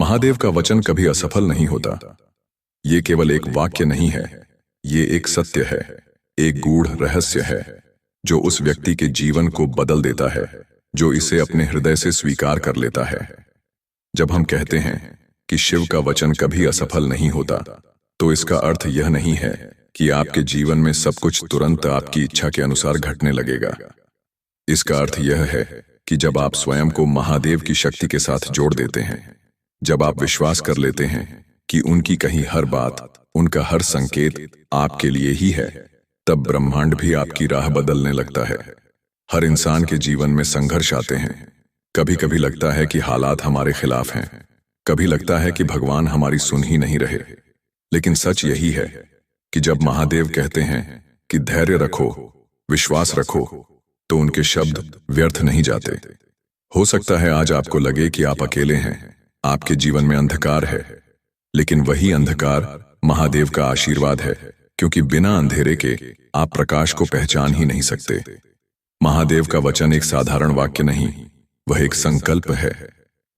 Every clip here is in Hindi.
महादेव का वचन कभी असफल नहीं होता। ये केवल एक वाक्य नहीं है, ये एक सत्य है, एक गूढ़ रहस्य है जो उस व्यक्ति के जीवन को बदल देता है जो इसे अपने हृदय से स्वीकार कर लेता है। जब हम कहते हैं कि शिव का वचन कभी असफल नहीं होता, तो इसका अर्थ यह नहीं है कि आपके जीवन में सब कुछ तुरंत आपकी इच्छा के अनुसार घटने लगेगा। इसका अर्थ यह है कि जब आप स्वयं को महादेव की शक्ति के साथ जोड़ देते हैं, जब आप विश्वास कर लेते हैं कि उनकी कही हर बात, उनका हर संकेत आपके लिए ही है, तब ब्रह्मांड भी आपकी राह बदलने लगता है। हर इंसान के जीवन में संघर्ष आते हैं। कभी कभी लगता है कि हालात हमारे खिलाफ हैं, कभी लगता है कि भगवान हमारी सुन ही नहीं रहे। लेकिन सच यही है कि जब महादेव कहते हैं कि धैर्य रखो, विश्वास रखो, तो उनके शब्द व्यर्थ नहीं जाते। हो सकता है आज आपको लगे कि आप अकेले हैं, आपके जीवन में अंधकार है, लेकिन वही अंधकार महादेव का आशीर्वाद है, क्योंकि बिना अंधेरे के आप प्रकाश को पहचान ही नहीं सकते। महादेव का वचन एक साधारण वाक्य नहीं, वह एक संकल्प है।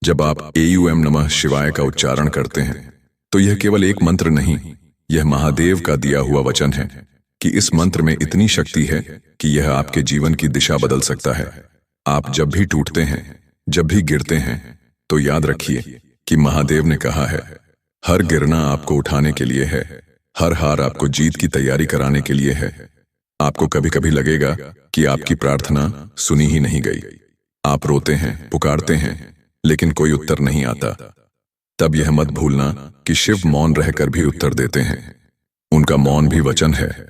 जब आप एयूएम नमः शिवाय का उच्चारण करते हैं, तो यह केवल एक मंत्र नहीं, यह महादेव का दिया हुआ वचन है कि इस मंत्र में इतनी शक्ति है कि यह आपके जीवन की दिशा बदल सकता है। आप जब भी टूटते हैं, जब भी गिरते हैं, तो याद रखिए कि महादेव ने कहा है, हर गिरना आपको उठाने के लिए है, हर हार आपको जीत की तैयारी कराने के लिए है। आपको कभी कभी लगेगा कि आपकी प्रार्थना सुनी ही नहीं गई। आप रोते हैं, पुकारते हैं, लेकिन कोई उत्तर नहीं आता। तब यह मत भूलना कि शिव मौन रहकर भी उत्तर देते हैं। उनका मौन भी वचन है।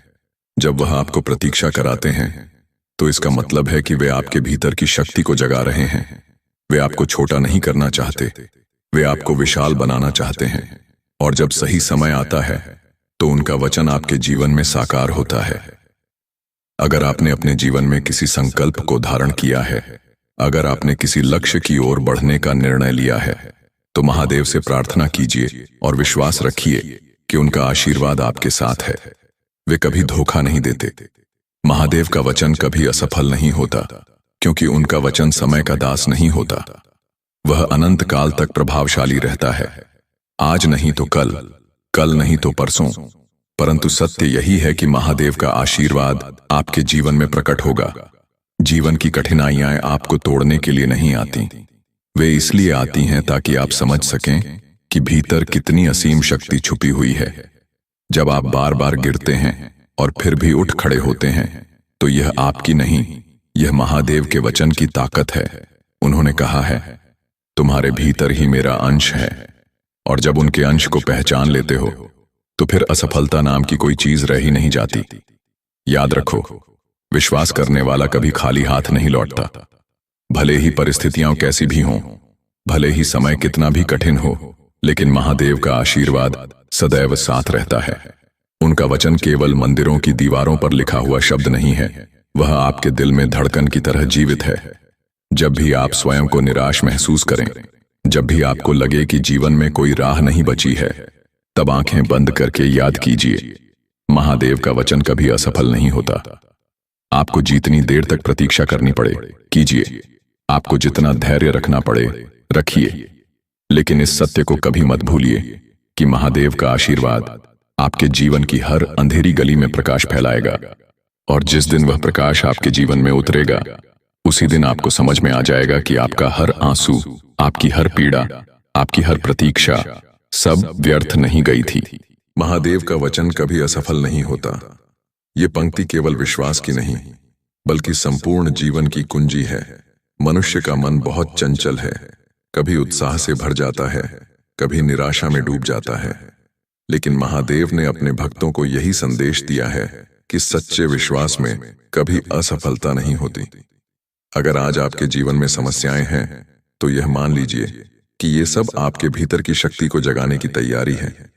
जब वह आपको प्रतीक्षा कराते हैं, तो इसका मतलब है कि वे आपके भीतर की शक्ति को जगा रहे हैं। वे आपको छोटा नहीं करना चाहते, वे आपको विशाल बनाना चाहते हैं। और जब सही समय आता है, तो उनका वचन आपके जीवन में साकार होता है। अगर आपने अपने जीवन में किसी संकल्प को धारण किया है, अगर आपने किसी लक्ष्य की ओर बढ़ने का निर्णय लिया है, तो महादेव से प्रार्थना कीजिए और विश्वास रखिए कि उनका आशीर्वाद आपके साथ है। वे कभी धोखा नहीं देते। महादेव का वचन कभी असफल नहीं होता, क्योंकि उनका वचन समय का दास नहीं होता। वह अनंत काल तक प्रभावशाली रहता है। आज नहीं तो कल, कल नहीं तो परसों। परंतु सत्य यही है कि महादेव का आशीर्वाद आपके जीवन में प्रकट होगा। जीवन की कठिनाइयां आपको तोड़ने के लिए नहीं आती, वे इसलिए आती हैं ताकि आप समझ सकें कि भीतर कितनी असीम शक्ति छुपी हुई है। जब आप बार बार गिरते हैं और फिर भी उठ खड़े होते हैं, तो यह आपकी नहीं, यह महादेव के वचन की ताकत है। उन्होंने कहा है, तुम्हारे भीतर ही मेरा अंश है। और जब उनके अंश को पहचान लेते हो, तो फिर असफलता नाम की कोई चीज रह ही नहीं जाती। याद रखो, विश्वास करने वाला कभी खाली हाथ नहीं लौटता। भले ही परिस्थितियां कैसी भी हों, भले ही समय कितना भी कठिन हो, लेकिन महादेव का आशीर्वाद सदैव साथ रहता है। उनका वचन केवल मंदिरों की दीवारों पर लिखा हुआ शब्द नहीं है, वह आपके दिल में धड़कन की तरह जीवित है। जब भी आप स्वयं को निराश महसूस करें, जब भी आपको लगे कि जीवन में कोई राह नहीं बची है, तब आंखें बंद करके याद कीजिए, महादेव का वचन कभी असफल नहीं होता। आपको जितनी देर तक प्रतीक्षा करनी पड़े, कीजिए। आपको जितना धैर्य रखना पड़े, रखिए। लेकिन इस सत्य को कभी मत भूलिए कि महादेव का आशीर्वाद आपके जीवन की हर अंधेरी गली में प्रकाश फैलाएगा। और जिस दिन वह प्रकाश आपके जीवन में उतरेगा, उसी दिन आपको समझ में आ जाएगा कि आपका हर आंसू, आपकी हर पीड़ा, आपकी हर प्रतीक्षा सब व्यर्थ नहीं गई थी। महादेव का वचन कभी असफल नहीं होता। ये पंक्ति केवल विश्वास की नहीं, बल्कि संपूर्ण जीवन की कुंजी है। मनुष्य का मन बहुत चंचल है, कभी उत्साह से भर जाता है, कभी निराशा में डूब जाता है। लेकिन महादेव ने अपने भक्तों को यही संदेश दिया है कि सच्चे विश्वास में कभी असफलता नहीं होती। अगर आज आपके जीवन में समस्याएं हैं, तो यह मान लीजिए कि ये सब आपके भीतर की शक्ति को जगाने की तैयारी है।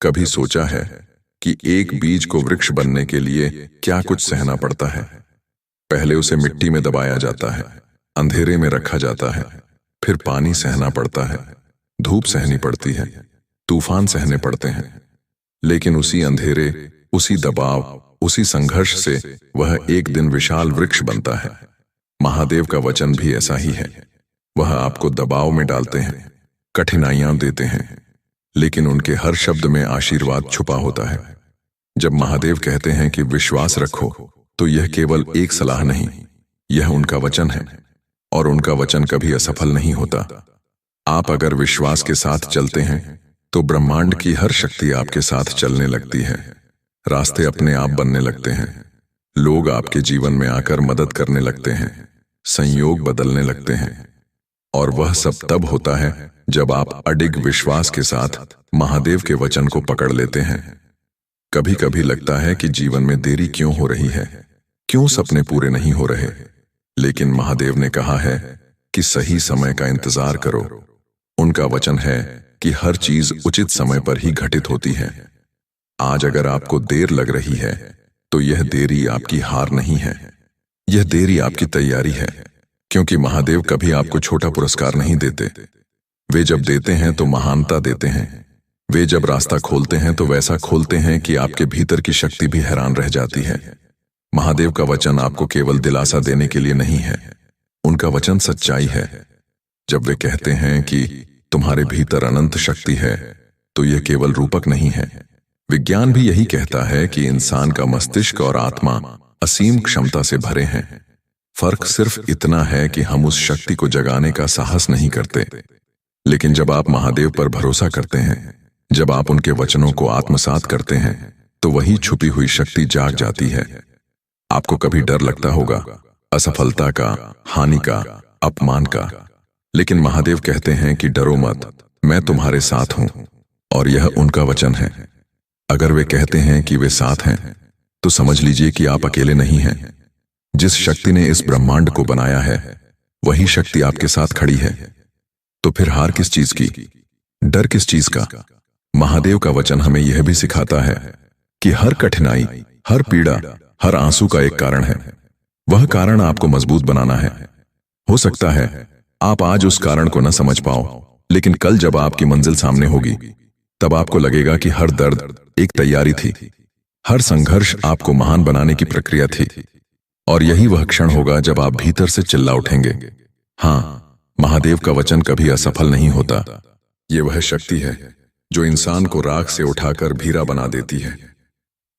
कभी सोचा है कि एक बीज को वृक्ष बनने के लिए क्या कुछ सहना पड़ता है? पहले उसे मिट्टी में दबाया जाता है, अंधेरे में रखा जाता है, फिर पानी सहना पड़ता है, धूप सहनी पड़ती है, तूफान सहने पड़ते हैं। लेकिन उसी अंधेरे, उसी दबाव, उसी संघर्ष से वह एक दिन विशाल वृक्ष बनता है। महादेव का वचन भी ऐसा ही है। वह आपको दबाव में डालते हैं, कठिनाइयां देते हैं, लेकिन उनके हर शब्द में आशीर्वाद छुपा होता है। जब महादेव कहते हैं कि विश्वास रखो, तो यह केवल एक सलाह नहीं, यह उनका वचन है, और उनका वचन कभी असफल नहीं होता। आप अगर विश्वास के साथ चलते हैं तो ब्रह्मांड की हर शक्ति आपके साथ चलने लगती है। रास्ते अपने आप बनने लगते हैं, लोग आपके जीवन में आकर मदद करने लगते हैं, संयोग बदलने लगते हैं। और वह सब तब होता है जब आप अडिग विश्वास के साथ महादेव के वचन को पकड़ लेते हैं। कभी कभी लगता है कि जीवन में देरी क्यों हो रही है, क्यों सपने पूरे नहीं हो रहे, लेकिन महादेव ने कहा है कि सही समय का इंतजार करो। उनका वचन है कि हर चीज उचित समय पर ही घटित होती है। आज अगर आपको देर लग रही है तो यह देरी आपकी हार नहीं है, यह देरी आपकी तैयारी है। क्योंकि महादेव कभी आपको छोटा पुरस्कार नहीं देते, वे जब देते हैं तो महानता देते हैं। वे जब रास्ता खोलते हैं तो वैसा खोलते हैं कि आपके भीतर की शक्ति भी हैरान रह जाती है। महादेव का वचन आपको केवल दिलासा देने के लिए नहीं है, उनका वचन सच्चाई है। जब वे कहते हैं कि तुम्हारे भीतर अनंत शक्ति है, तो यह केवल रूपक नहीं है। विज्ञान भी यही कहता है कि इंसान का मस्तिष्क और आत्मा असीम क्षमता से भरे हैं। फर्क सिर्फ इतना है कि हम उस शक्ति को जगाने का साहस नहीं करते। लेकिन जब आप महादेव पर भरोसा करते हैं, जब आप उनके वचनों को आत्मसात करते हैं, तो वही छुपी हुई शक्ति जाग जाती है। आपको कभी डर लगता होगा, असफलता का, हानि का, अपमान का, लेकिन महादेव कहते हैं कि डरो मत, मैं तुम्हारे साथ हूं। और यह उनका वचन है। अगर वे कहते हैं कि वे साथ हैं, तो समझ लीजिए कि आप अकेले नहीं हैं। जिस शक्ति ने इस ब्रह्मांड को बनाया है, वही शक्ति आपके साथ खड़ी है। तो फिर हार किस चीज की, डर किस चीज का? महादेव का वचन हमें यह भी सिखाता है कि हर कठिनाई, हर पीड़ा, हर आंसू का एक कारण है। वह कारण आपको मजबूत बनाना है। हो सकता है आप आज उस कारण को न समझ पाओ, लेकिन कल जब आपकी मंजिल सामने होगी, तब आपको लगेगा कि हर दर्द एक तैयारी थी, हर संघर्ष आपको महान बनाने की प्रक्रिया थी। और यही वह क्षण होगा जब आप भीतर से चिल्ला उठेंगे, हाँ, महादेव का वचन कभी असफल नहीं होता। ये वह शक्ति है जो इंसान को राख से उठाकर भीरा बना देती है।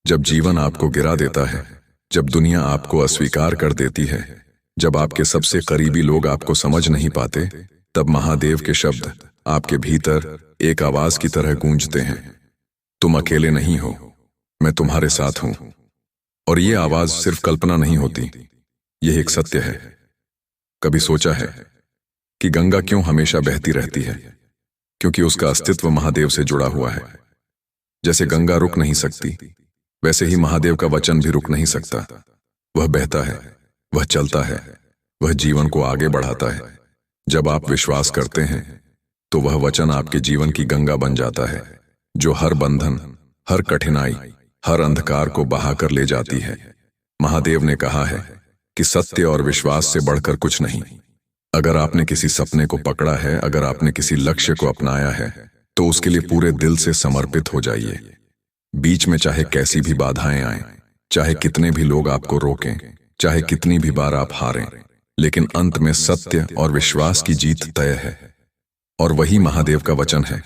जब जीवन आपको गिरा देता है, जब दुनिया आपको अस्वीकार कर देती है, जब आपके सबसे करीबी लोग आपको समझ नहीं पाते, तब महादेव के शब्द आपके भीतर एक आवाज की तरह गूंजते हैं, तुम अकेले नहीं हो, मैं तुम्हारे साथ हूं। और ये आवाज सिर्फ कल्पना नहीं होती, यह एक सत्य है। कभी सोचा है कि गंगा क्यों हमेशा बहती रहती है? क्योंकि उसका अस्तित्व महादेव से जुड़ा हुआ है। जैसे गंगा रुक नहीं सकती, वैसे ही महादेव का वचन भी रुक नहीं सकता। वह बहता है, वह चलता है, वह जीवन को आगे बढ़ाता है। जब आप विश्वास करते हैं, तो वह वचन आपके जीवन की गंगा बन जाता है, जो हर बंधन, हर कठिनाई, हर अंधकार को बहाकर ले जाती है। महादेव ने कहा है कि सत्य और विश्वास से बढ़कर कुछ नहीं। अगर आपने किसी सपने को पकड़ा है, अगर आपने किसी लक्ष्य को अपनाया है, तो उसके लिए पूरे दिल से समर्पित हो जाइए। बीच में चाहे कैसी भी बाधाएं आएं, चाहे कितने भी लोग आपको रोकें, चाहे कितनी भी बार आप हारें, लेकिन अंत में सत्य और विश्वास की जीत तय है। और वही महादेव का वचन है।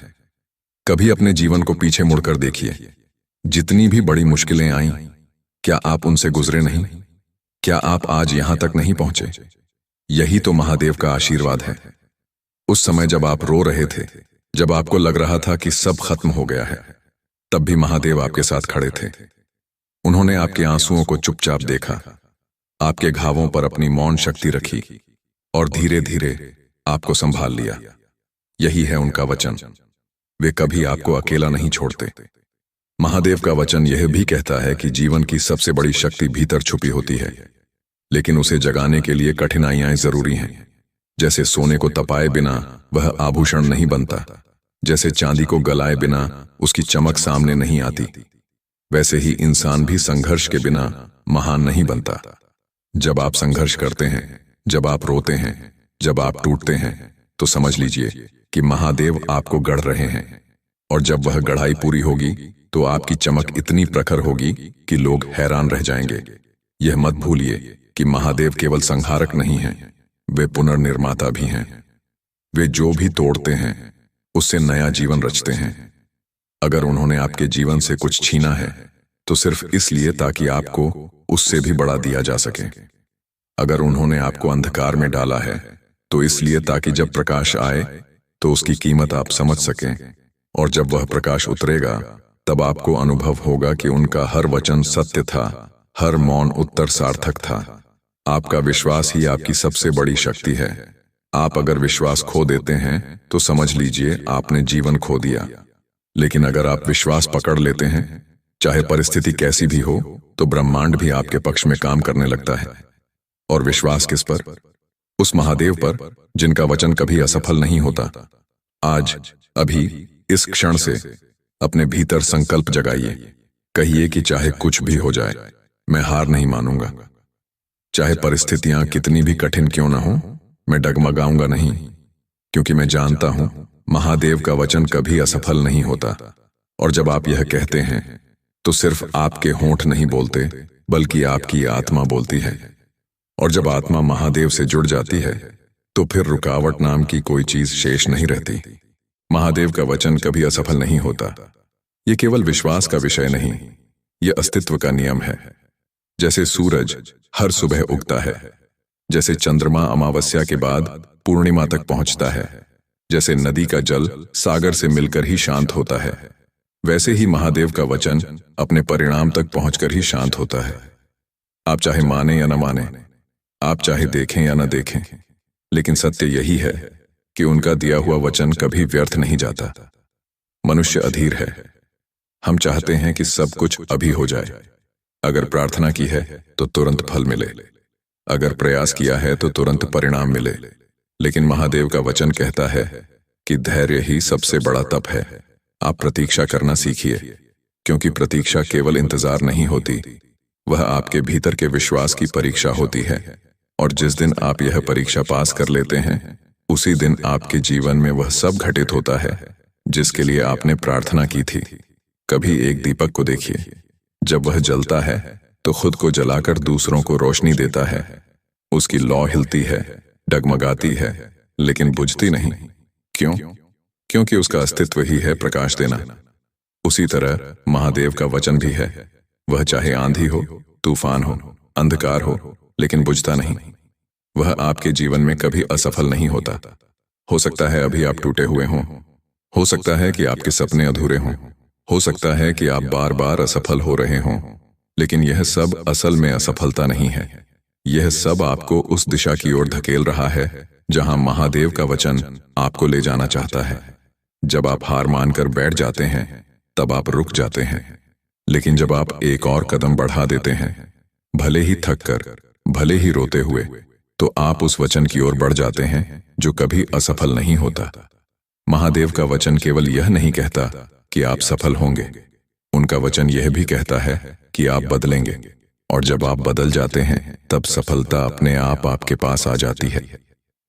कभी अपने जीवन को पीछे मुड़कर देखिए। जितनी भी बड़ी मुश्किलें आईं, क्या आप उनसे गुजरे नहीं? क्या आप आज यहां तक नहीं पहुंचे? यही तो महादेव का आशीर्वाद है। उस समय जब आप रो रहे थे, जब आपको लग रहा था कि सब खत्म हो गया है, तब भी महादेव आपके साथ खड़े थे। उन्होंने आपके आंसुओं को चुपचाप देखा, आपके घावों पर अपनी मौन शक्ति रखी और धीरे धीरे आपको संभाल लिया। यही है उनका वचन। वे कभी आपको अकेला नहीं छोड़ते। महादेव का वचन यह भी कहता है कि जीवन की सबसे बड़ी शक्ति भीतर छुपी होती है, लेकिन उसे जगाने के लिए कठिनाइयां जरूरी हैं। जैसे सोने को तपाए बिना वह आभूषण नहीं बनता, जैसे चांदी को गलाए बिना उसकी चमक सामने नहीं आती, वैसे ही इंसान भी संघर्ष के बिना महान नहीं बनता। जब आप संघर्ष करते हैं, जब आप रोते हैं, जब आप टूटते हैं, तो समझ लीजिए कि महादेव आपको गढ़ रहे हैं। और जब वह गढ़ाई पूरी होगी, तो आपकी चमक इतनी प्रखर होगी कि लोग हैरान रह जाएंगे। यह मत भूलिए कि महादेव केवल संहारक नहीं हैं, वे पुनर्निर्माता भी हैं। वे जो भी तोड़ते हैं, उससे नया जीवन रचते हैं। अगर उन्होंने आपके जीवन से कुछ छीना है तो सिर्फ इसलिए ताकि आपको उससे भी बढ़ा दिया जा सके। अगर उन्होंने आपको अंधकार में डाला है तो इसलिए ताकि जब प्रकाश आए तो उसकी कीमत आप समझ सकें, और जब वह प्रकाश उतरेगा तब आपको अनुभव होगा कि उनका हर वचन सत्य था, हर मौन उत्तर सार्थक था। आपका विश्वास ही आपकी सबसे बड़ी शक्ति है। आप अगर विश्वास खो देते हैं तो समझ लीजिए आपने जीवन खो दिया। लेकिन अगर आप विश्वास पकड़ लेते हैं, चाहे परिस्थिति कैसी भी हो, तो ब्रह्मांड भी आपके पक्ष में काम करने लगता है। और विश्वास किस पर? उस महादेव पर जिनका वचन कभी असफल नहीं होता। आज, अभी, इस क्षण से अपने भीतर संकल्प जगाइए। कहिए कि चाहे कुछ भी हो जाए, मैं हार नहीं मानूंगा। चाहे परिस्थितियां कितनी भी कठिन क्यों ना हो, मैं डगमगाऊंगा नहीं, क्योंकि मैं जानता हूं महादेव का वचन कभी असफल नहीं होता। और जब आप यह कहते हैं तो सिर्फ आपके होंठ नहीं बोलते, बल्कि आपकी आत्मा बोलती है। और जब आत्मा महादेव से जुड़ जाती है तो फिर रुकावट नाम की कोई चीज शेष नहीं रहती। महादेव का वचन कभी असफल नहीं होता। यह केवल विश्वास का विषय नहीं, यह अस्तित्व का नियम है। जैसे सूरज हर सुबह उगता है, जैसे चंद्रमा अमावस्या के बाद पूर्णिमा तक पहुंचता है, जैसे नदी का जल सागर से मिलकर ही शांत होता है, वैसे ही महादेव का वचन अपने परिणाम तक पहुंचकर ही शांत होता है। आप चाहे माने या न माने, आप चाहे देखें या न देखें, लेकिन सत्य यही है कि उनका दिया हुआ वचन कभी व्यर्थ नहीं जाता। मनुष्य अधीर है। हम चाहते हैं कि सब कुछ अभी हो जाए। अगर प्रार्थना की है तो तुरंत फल मिले, अगर प्रयास किया है तो तुरंत परिणाम मिले। लेकिन महादेव का वचन कहता है कि धैर्य ही सबसे बड़ा तप है। आप प्रतीक्षा करना सीखिए, क्योंकि प्रतीक्षा केवल इंतजार नहीं होती, वह आपके भीतर के विश्वास की परीक्षा होती है। और जिस दिन आप यह परीक्षा पास कर लेते हैं, उसी दिन आपके जीवन में वह सब घटित होता है जिसके लिए आपने प्रार्थना की थी। कभी एक दीपक को देखिए, जब वह जलता है तो खुद को जलाकर दूसरों को रोशनी देता है। उसकी लौ हिलती है, डगमगाती है, लेकिन बुझती नहीं। क्यों? क्योंकि उसका अस्तित्व ही है प्रकाश देना। उसी तरह महादेव का वचन भी है। वह चाहे आंधी हो, तूफान हो, अंधकार हो, लेकिन बुझता नहीं। वह आपके जीवन में कभी असफल नहीं होता। हो सकता है अभी आप टूटे हुए हों, हो सकता है कि आपके सपने अधूरे हों, हो सकता है कि आप बार बार असफल हो रहे हों, लेकिन यह सब असल में असफलता नहीं है। यह सब आपको उस दिशा की ओर धकेल रहा है जहां महादेव का वचन आपको ले जाना चाहता है। जब आप हार मानकर बैठ जाते हैं तब आप रुक जाते हैं, लेकिन जब आप एक और कदम बढ़ा देते हैं, भले ही थक कर, भले ही रोते हुए, तो आप उस वचन की ओर बढ़ जाते हैं जो कभी असफल नहीं होता। महादेव का वचन केवल यह नहीं कहता कि आप सफल होंगे, उनका वचन यह भी कहता है कि आप बदलेंगे। और जब आप बदल जाते हैं तब सफलता अपने आप आपके पास आ जाती है,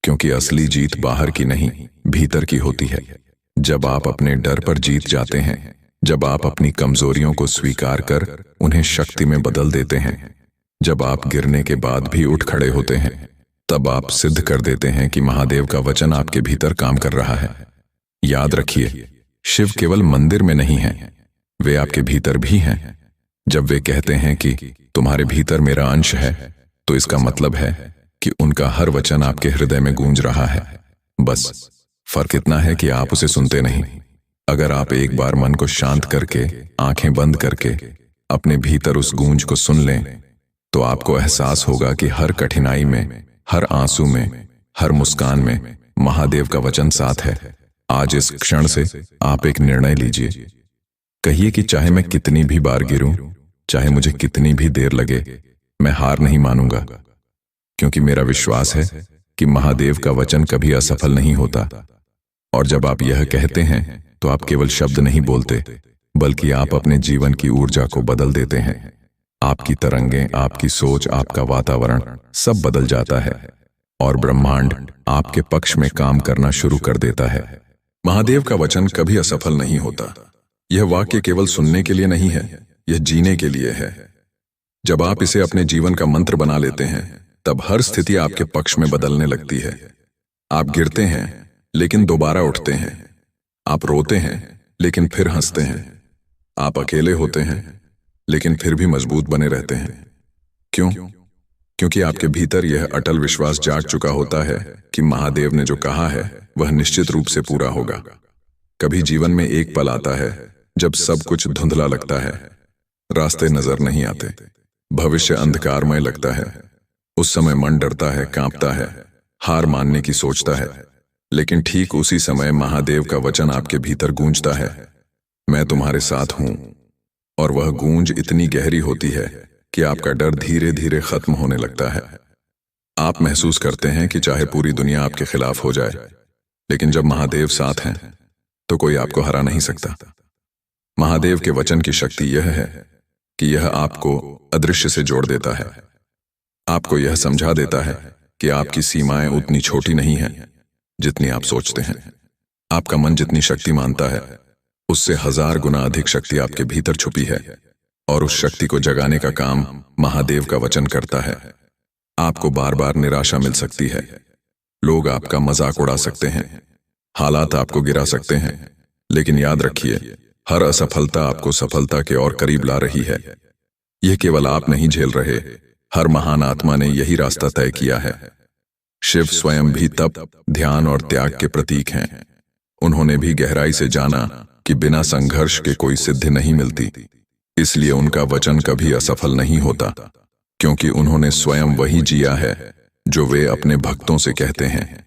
क्योंकि असली जीत बाहर की नहीं, भीतर की होती है। जब आप अपने डर पर जीत जाते हैं, जब आप अपनी कमजोरियों को स्वीकार कर उन्हें शक्ति में बदल देते हैं, जब आप गिरने के बाद भी उठ खड़े होते हैं, तब आप सिद्ध कर देते हैं कि महादेव का वचन आपके भीतर काम कर रहा है। याद रखिए, शिव केवल मंदिर में नहीं है, वे आपके भीतर भी हैं। जब वे कहते हैं कि तुम्हारे भीतर मेरा अंश है, तो इसका मतलब है कि उनका हर वचन आपके हृदय में गूंज रहा है। बस फर्क इतना है कि आप उसे सुनते नहीं। अगर आप एक बार मन को शांत करके, आंखें बंद करके अपने भीतर उस गूंज को सुन लें, तो आपको एहसास होगा कि हर कठिनाई में, हर आंसू में, हर मुस्कान में महादेव का वचन साथ है। आज इस क्षण से आप एक निर्णय लीजिए। कहिए कि चाहे मैं कितनी भी बार गिरूं, चाहे मुझे कितनी भी देर लगे, मैं हार नहीं मानूंगा, क्योंकि मेरा विश्वास है कि महादेव का वचन कभी असफल नहीं होता। और जब आप यह कहते हैं तो आप केवल शब्द नहीं बोलते, बल्कि आप अपने जीवन की ऊर्जा को बदल देते हैं। आपकी तरंगें, आपकी सोच, आपका वातावरण सब बदल जाता है और ब्रह्मांड आपके पक्ष में काम करना शुरू कर देता है। महादेव का वचन कभी असफल नहीं होता। यह वाक्य केवल सुनने के लिए नहीं है, यह जीने के लिए है। जब आप इसे अपने जीवन का मंत्र बना लेते हैं, तब हर स्थिति आपके पक्ष में बदलने लगती है। आप गिरते हैं, लेकिन दोबारा उठते हैं। आप रोते हैं लेकिन फिर हंसते हैं। आप अकेले होते हैं लेकिन फिर भी मजबूत बने रहते हैं। क्यों? क्योंकि आपके भीतर यह अटल विश्वास जाग चुका होता है कि महादेव ने जो कहा है वह निश्चित रूप से पूरा होगा। कभी जीवन में एक पल आता है जब सब कुछ धुंधला लगता है, रास्ते नजर नहीं आते, भविष्य अंधकारमय लगता है। उस समय मन डरता है, कांपता है, हार मानने की सोचता है। लेकिन ठीक उसी समय महादेव का वचन आपके भीतर गूंजता है, मैं तुम्हारे साथ हूं। और वह गूंज इतनी गहरी होती है कि आपका डर धीरे धीरे खत्म होने लगता है। आप महसूस करते हैं कि चाहे पूरी दुनिया आपके खिलाफ हो जाए, लेकिन जब महादेव साथ हैं तो कोई आपको हरा नहीं सकता। महादेव के वचन की शक्ति यह है कि यह आपको अदृश्य से जोड़ देता है। आपको यह समझा देता है कि आपकी सीमाएं उतनी छोटी नहीं हैं जितनी आप सोचते हैं। आपका मन जितनी शक्ति मानता है उससे 1000 गुना अधिक शक्ति आपके भीतर छुपी है, और उस शक्ति को जगाने का काम महादेव का वचन करता है। आपको बार बार निराशा मिल सकती है, लोग आपका मजाक उड़ा सकते हैं, हालात आपको गिरा सकते हैं, लेकिन याद रखिए, हर असफलता आपको सफलता के और करीब ला रही है। यह केवल आप नहीं झेल रहे, हर महान आत्मा ने यही रास्ता तय किया है। शिव स्वयं भी तप, ध्यान और त्याग के प्रतीक हैं। उन्होंने भी गहराई से जाना कि बिना संघर्ष के कोई सिद्धि नहीं मिलती, इसलिए उनका वचन कभी असफल नहीं होता, क्योंकि उन्होंने स्वयं वही जिया है जो वे अपने भक्तों से कहते हैं।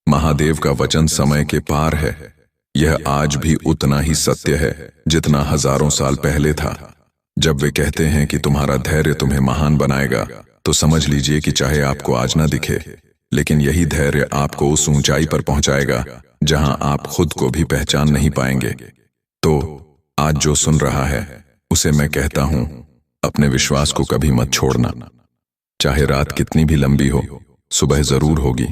महादेव का वचन समय के पार है। यह आज भी उतना ही सत्य है जितना हजारों साल पहले था। जब वे कहते हैं कि तुम्हारा धैर्य तुम्हें महान बनाएगा, तो समझ लीजिए कि चाहे आपको आज ना दिखे, लेकिन यही धैर्य आपको उस ऊंचाई पर पहुंचाएगा जहां आप खुद को भी पहचान नहीं पाएंगे। तो आज जो सुन रहा है उसे मैं कहता हूं, अपने विश्वास को कभी मत छोड़ना। चाहे रात कितनी भी लंबी हो, सुबह जरूर होगी।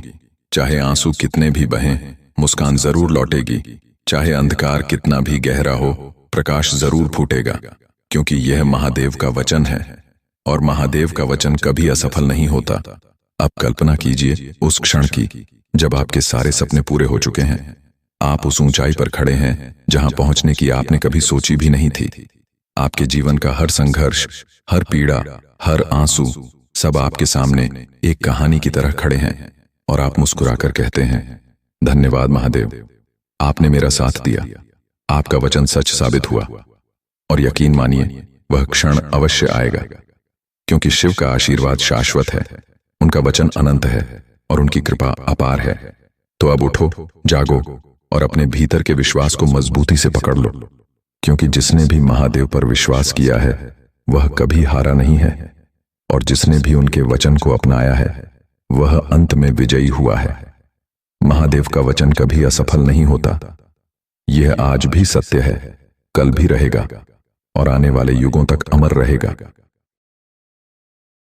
चाहे आंसू कितने भी बहें, मुस्कान जरूर लौटेगी। चाहे अंधकार कितना भी गहरा हो, प्रकाश जरूर फूटेगा, क्योंकि यह महादेव का वचन है, और महादेव का वचन कभी असफल नहीं होता। अब कल्पना कीजिए उस क्षण की जब आपके सारे सपने पूरे हो चुके हैं। आप उस ऊंचाई पर खड़े हैं जहां पहुंचने की आपने कभी सोची भी नहीं थी। आपके जीवन का हर संघर्ष, हर पीड़ा, हर आंसू, सब आपके सामने एक कहानी की तरह खड़े हैं, और आप मुस्कुराकर कहते हैं, धन्यवाद महादेव, आपने मेरा साथ दिया। आपका वचन सच साबित हुआ, और यकीन मानिए वह क्षण अवश्य आएगा, क्योंकि शिव का आशीर्वाद शाश्वत है, उनका वचन अनंत है, और उनकी कृपा अपार है। तो अब उठो, जागो, और अपने भीतर के विश्वास को मजबूती से पकड़ लो, क्योंकि जिसने भी महादेव पर विश्वास किया है वह कभी हारा नहीं है, और जिसने भी उनके वचन को अपनाया है वह अंत में विजयी हुआ है। महादेव का वचन कभी असफल नहीं होता। यह आज भी सत्य है, कल भी रहेगा, और आने वाले युगों तक अमर रहेगा।